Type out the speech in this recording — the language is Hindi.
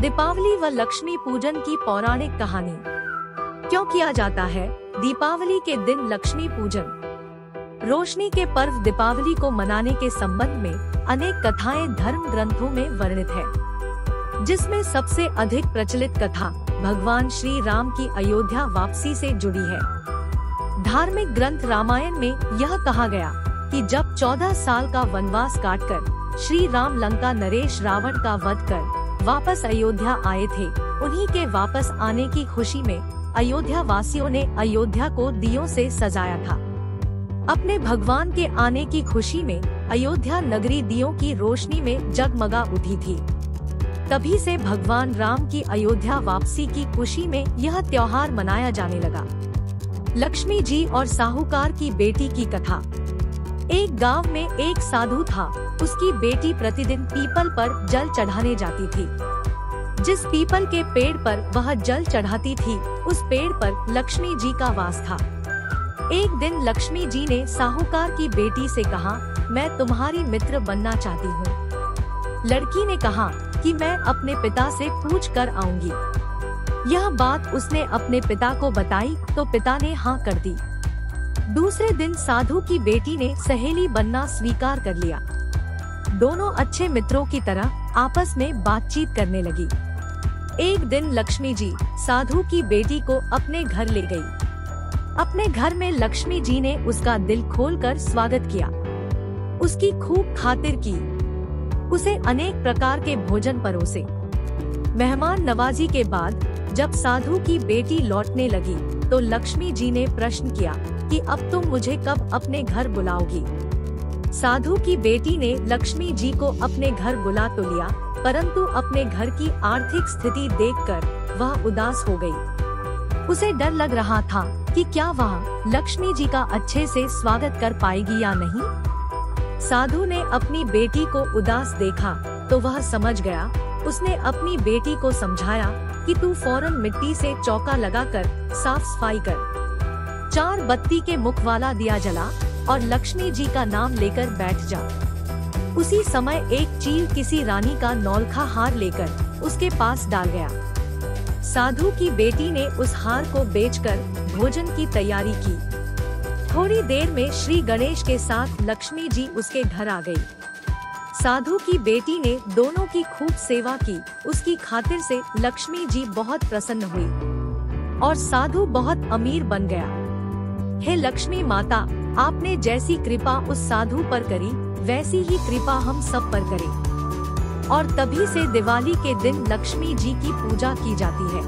दीपावली व लक्ष्मी पूजन की पौराणिक कहानी। क्यों किया जाता है दीपावली के दिन लक्ष्मी पूजन? रोशनी के पर्व दीपावली को मनाने के संबंध में अनेक कथाएं धर्म ग्रंथों में वर्णित है, जिसमें सबसे अधिक प्रचलित कथा भगवान श्री राम की अयोध्या वापसी से जुड़ी है। धार्मिक ग्रंथ रामायण में यह कहा गया कि जब 14 साल का वनवास काटकर श्री राम लंका नरेश रावण का वध कर वापस अयोध्या आए थे, उन्हीं के वापस आने की खुशी में अयोध्या वासियों ने अयोध्या को दियों से सजाया था। अपने भगवान के आने की खुशी में अयोध्या नगरी दियों की रोशनी में जगमगा उठी थी। तभी से भगवान राम की अयोध्या वापसी की खुशी में यह त्योहार मनाया जाने लगा। लक्ष्मी जी और साहूकार की बेटी की कथा। एक गांव में एक साधु था। उसकी बेटी प्रतिदिन पीपल पर जल चढ़ाने जाती थी। जिस पीपल के पेड़ पर वह जल चढ़ाती थी, उस पेड़ पर लक्ष्मी जी का वास था। एक दिन लक्ष्मी जी ने साहूकार की बेटी से कहा, मैं तुम्हारी मित्र बनना चाहती हूँ। लड़की ने कहा कि मैं अपने पिता से पूछ कर आऊंगी। यह बात उसने अपने पिता को बताई तो पिता ने हाँ कर दी। दूसरे दिन साधु की बेटी ने सहेली बनना स्वीकार कर लिया। दोनों अच्छे मित्रों की तरह आपस में बातचीत करने लगी। एक दिन लक्ष्मी जी साधु की बेटी को अपने घर ले गई। अपने घर में लक्ष्मी जी ने उसका दिल खोलकर स्वागत किया, उसकी खूब खातिर की, उसे अनेक प्रकार के भोजन परोसे। मेहमान नवाजी के बाद जब साधु की बेटी लौटने लगी तो लक्ष्मी जी ने प्रश्न किया कि अब तुम मुझे कब अपने घर बुलाओगी? साधु की बेटी ने लक्ष्मी जी को अपने घर बुला तो लिया, परंतु अपने घर की आर्थिक स्थिति देखकर वह उदास हो गई। उसे डर लग रहा था कि क्या वह लक्ष्मी जी का अच्छे से स्वागत कर पाएगी या नहीं। साधु ने अपनी बेटी को उदास देखा तो वह समझ गया। उसने अपनी बेटी को समझाया कि तू फौरन मिट्टी से चौका लगाकर साफ सफाई कर, 4 बत्ती के मुख वाला दिया जला और लक्ष्मी जी का नाम लेकर बैठ जा। उसी समय एक चील किसी रानी का नौलखा हार लेकर उसके पास डाल गया। साधु की बेटी ने उस हार को बेचकर भोजन की तैयारी की। थोड़ी देर में श्री गणेश के साथ लक्ष्मी जी उसके घर आ गई। साधु की बेटी ने दोनों की खूब सेवा की। उसकी खातिर से लक्ष्मी जी बहुत प्रसन्न हुई और साधु बहुत अमीर बन गया। हे लक्ष्मी माता, आपने जैसी कृपा उस साधु पर करी, वैसी ही कृपा हम सब पर करें। और तभी से दिवाली के दिन लक्ष्मी जी की पूजा की जाती है।